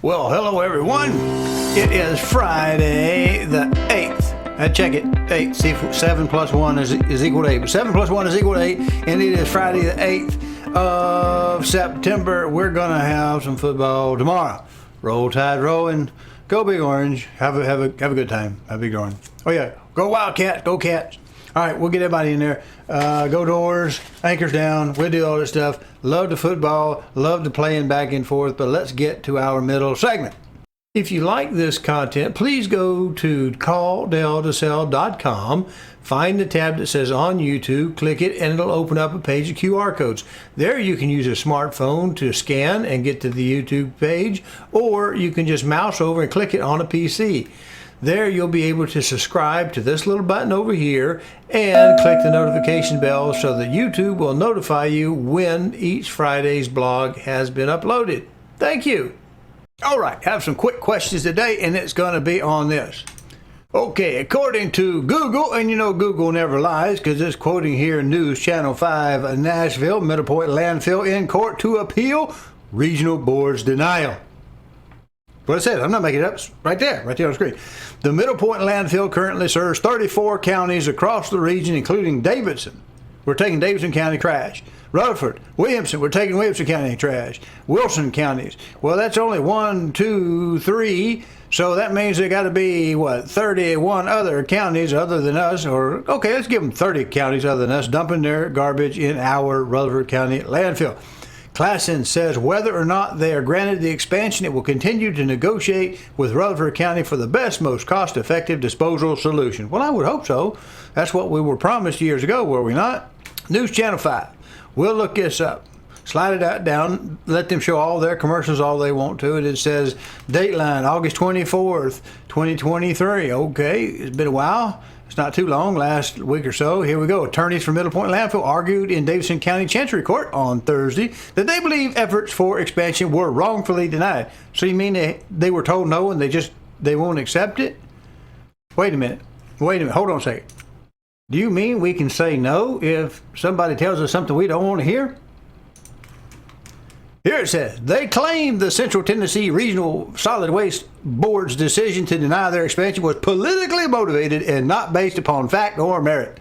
Well, hello everyone. It is Friday the 8th. Check it. 8. See if 7 plus 1 is equal to 8. But 7 plus 1 is equal to 8. And it is Friday the 8th of September. We're going to have some football tomorrow. Roll Tide rolling. Go Big Orange. Have a good time. Have a big orange. Oh yeah. Go Wildcats. Go Cats. All right, we'll get everybody in there. Go Doors, anchors down. We'll do all this stuff. Love the football. Love the playing back and forth. But let's get to our middle segment. If you like this content, please go to calldell2sell.com. Find the tab that says on YouTube. Click it, and it'll open up a page of QR codes. There you can use a smartphone to scan and get to the YouTube page, or you can just mouse over and click it on a PC. There you'll be able to subscribe to this little button over here and click the notification bell so that YouTube will notify you when each Friday's blog has been uploaded. Thank you. All right, have some quick questions today, and it's going to be on this. Okay, according to Google, and you know Google never lies because it's quoting here News Channel 5, Nashville, Middle Point landfill in court to appeal regional board's denial. What it says, I'm not making it up. It's right there on the screen. The Middle Point landfill currently serves 34 counties across the region, including Davidson. We're taking Davidson County trash. Rutherford, Williamson, we're taking Williamson County trash. Wilson counties. Well, that's only 1, 2, 3. So that means there got to be, 31 other counties other than us. Or, okay, let's give them 30 counties other than us dumping their garbage in our Rutherford County landfill. Klassen says whether or not they are granted the expansion, it will continue to negotiate with Rutherford County for the best, most cost-effective disposal solution. Well, I would hope so. That's what we were promised years ago, were we not? News Channel 5. We'll look this up. Slide it down. Let them show all their commercials all they want to. And it says, Dateline, August 24th, 2023. Okay, it's been a while. It's not too long, last week or so. Here we go. Attorneys from Middle Point Landfill argued in Davidson County Chancery Court on Thursday that they believe efforts for expansion were wrongfully denied. So you mean they were told no and they won't accept it? Wait a minute. Hold on a second. Do you mean we can say no if somebody tells us something we don't want to hear? Here it says, they claim the Central Tennessee Regional Solid Waste Board's decision to deny their expansion was politically motivated and not based upon fact or merit.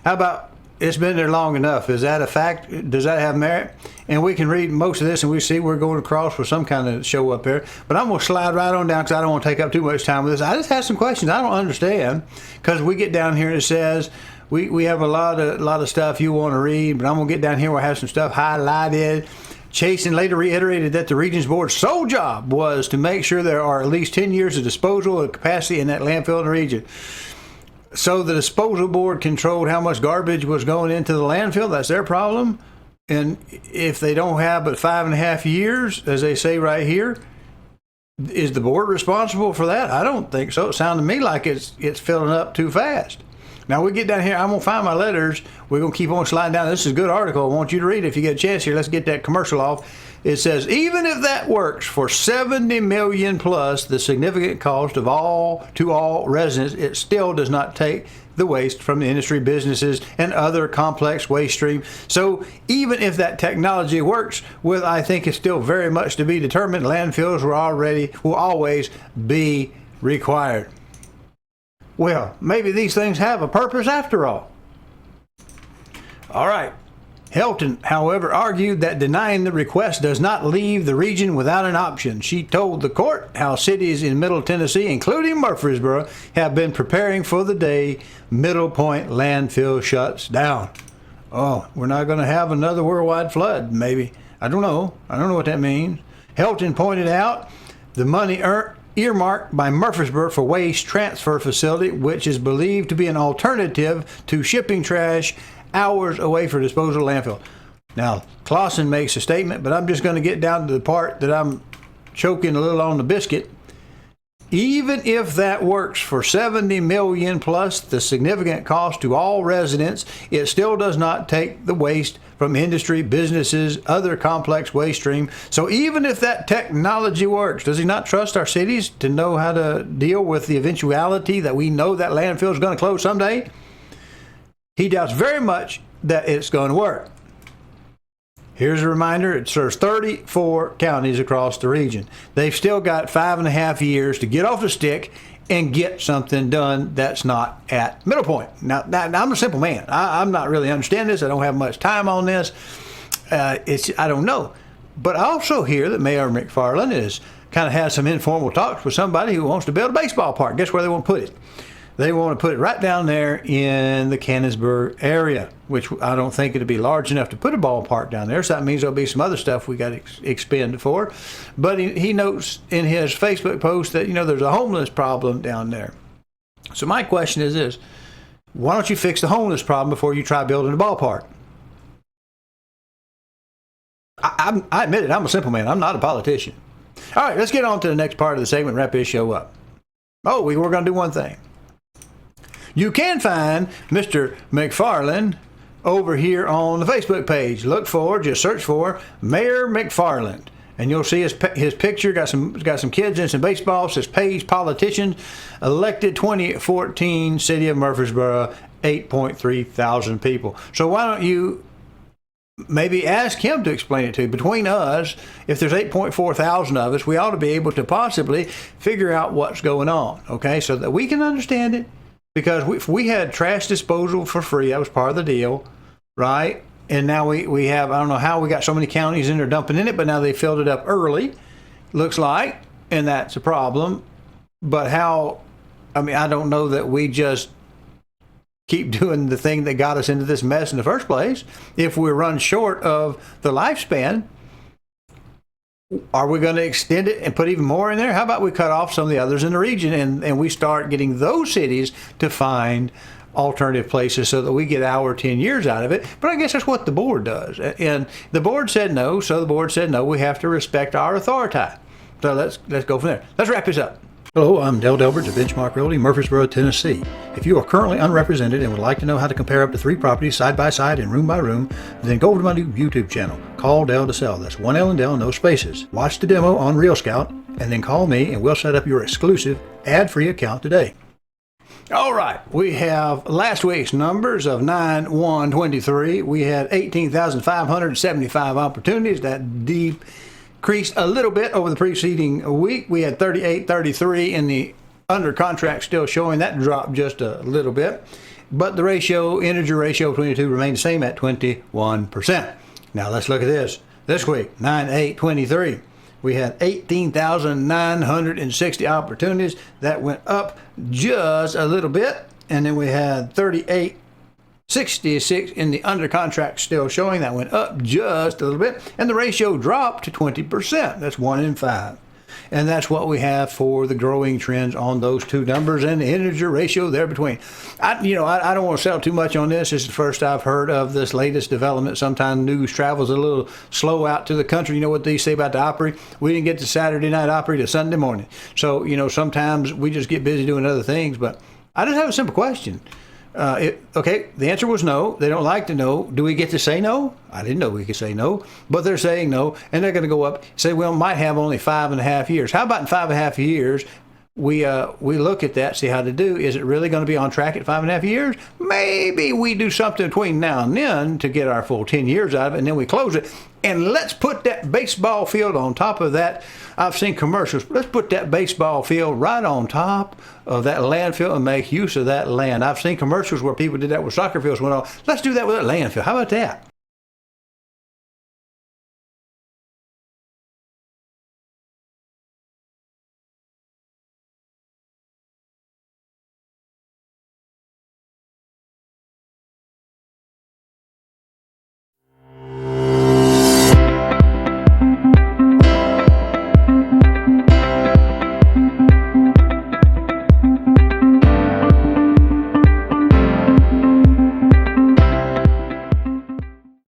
How about, it's been there long enough. Is that a fact? Does that have merit? And we can read most of this and we see we're going across with some kind of show up there. But I'm going to slide right on down because I don't want to take up too much time with this. I just have some questions I don't understand because we get down here and it says, we have a lot of stuff you want to read, but I'm going to get down here where I have some stuff highlighted. Chasen later reiterated that the Regions Board's sole job was to make sure there are at least 10 years of disposal capacity in that landfill in the region. So the disposal board controlled how much garbage was going into the landfill. That's their problem. And if they don't have but 5.5 years, as they say right here, is the board responsible for that? I don't think so. It sounded to me like it's filling up too fast. Now we get down here, I'm going to find my letters. We're going to keep on sliding down. This is a good article. I want you to read it if you get a chance here. Let's get that commercial off. It says, even if that works for 70 million plus the significant cost of all residents, it still does not take the waste from the industry, businesses, and other complex waste stream. So even if that technology works, with I think it's still very much to be determined, landfills will always be required. Well, maybe these things have a purpose after all. All right. Helton, however, argued that denying the request does not leave the region without an option. She told the court how cities in Middle Tennessee, including Murfreesboro, have been preparing for the day Middle Point landfill shuts down. Oh, we're not going to have another worldwide flood, maybe. I don't know what that means. Helton pointed out the money earmarked by Murfreesboro for waste transfer facility, which is believed to be an alternative to shipping trash hours away for disposal landfill. Now, Clausen makes a statement, but I'm just going to get down to the part that I'm choking a little on the biscuit. Even if that works for 70 million plus the significant cost to all residents, it still does not take the waste from industry, businesses, other complex waste stream. So even if that technology works, does he not trust our cities to know how to deal with the eventuality that we know that landfill is going to close someday? He doubts very much that it's going to work. Here's a reminder, it serves 34 counties across the region. They've still got 5.5 years to get off the stick and get something done that's not at Middle Point. Now I'm a simple man. I'm not really understanding this. I don't have much time on this. I don't know. But I also hear that Mayor McFarland is kind of has some informal talks with somebody who wants to build a baseball park. Guess where they want to put it? They want to put it right down there in the Canonsburg area, which I don't think it'd be large enough to put a ballpark down there. So that means there'll be some other stuff we got to expend for. But he notes in his Facebook post that, there's a homeless problem down there. So my question is this: why don't you fix the homeless problem before you try building a ballpark? I admit it, I'm a simple man. I'm not a politician. All right, let's get on to the next part of the segment, wrap this show up. Oh, we're going to do one thing. You can find Mr. McFarland over here on the Facebook page. Just search for Mayor McFarland, and you'll see his picture. Got some kids and some baseball. Says Page Politician, elected 2014, City of Murfreesboro, 8.3 thousand people. So why don't you maybe ask him to explain it to you? Between us, if there's 8.4 thousand of us, we ought to be able to possibly figure out what's going on, okay, so that we can understand it. Because if we had trash disposal for free, that was part of the deal, right? And now we have, I don't know how we got so many counties in there dumping in it, but now they filled it up early, looks like, and that's a problem. But I don't know that we just keep doing the thing that got us into this mess in the first place. If we run short of the lifespan, are we going to extend it and put even more in there? How about we cut off some of the others in the region and we start getting those cities to find alternative places so that we get our 10 years out of it? But I guess that's what the board does. And the board said no, so the board said no, we have to respect our authority. So let's go from there. Let's wrap this up. Hello, I'm Delbridge of Benchmark Realty, Murfreesboro, Tennessee. If you are currently unrepresented and would like to know how to compare up to 3 properties side by side and room by room, then go over to my new YouTube channel. Call Del to sell. That's 1 L and Del, no spaces. Watch the demo on Real Scout and then call me and we'll set up your exclusive ad-free account today. All right, we have last week's numbers of 9/1/23. We had 18,575 opportunities. That decreased a little bit over the preceding week. We had 3833 in the under contract still showing. That dropped just a little bit. But the integer ratio between the two remained the same at 21%. Now let's look at this. This week, 9/8/23. We had 18,960 opportunities. That went up just a little bit. And then we had 3866 in the under contract still showing. That went up just a little bit. And the ratio dropped to 20%. That's 1 in 5. And that's what we have for the growing trends on those two numbers and the integer ratio there between. I don't want to sell too much on this. This is the first I've heard of this latest development. Sometimes news travels a little slow out to the country. You know what they say about the Opry? We didn't get to Saturday night Opry to Sunday morning. So, sometimes we just get busy doing other things. But I just have a simple question. The answer was no. They don't like to know. Do we get to say no? I didn't know we could say no, but they're saying no, and they're going to go up. Say, well, might have only 5.5 years. How about in 5.5 years, we look at that, see how to do. Is it really going to be on track at 5.5 years? Maybe we do something between now and then to get our full 10 years out of it, and then we close it. And let's put that baseball field on top of that. I've seen commercials. Let's put that baseball field right on top of that landfill and make use of that land. I've seen commercials where people did that with soccer fields. Let's do that with that landfill. How about that?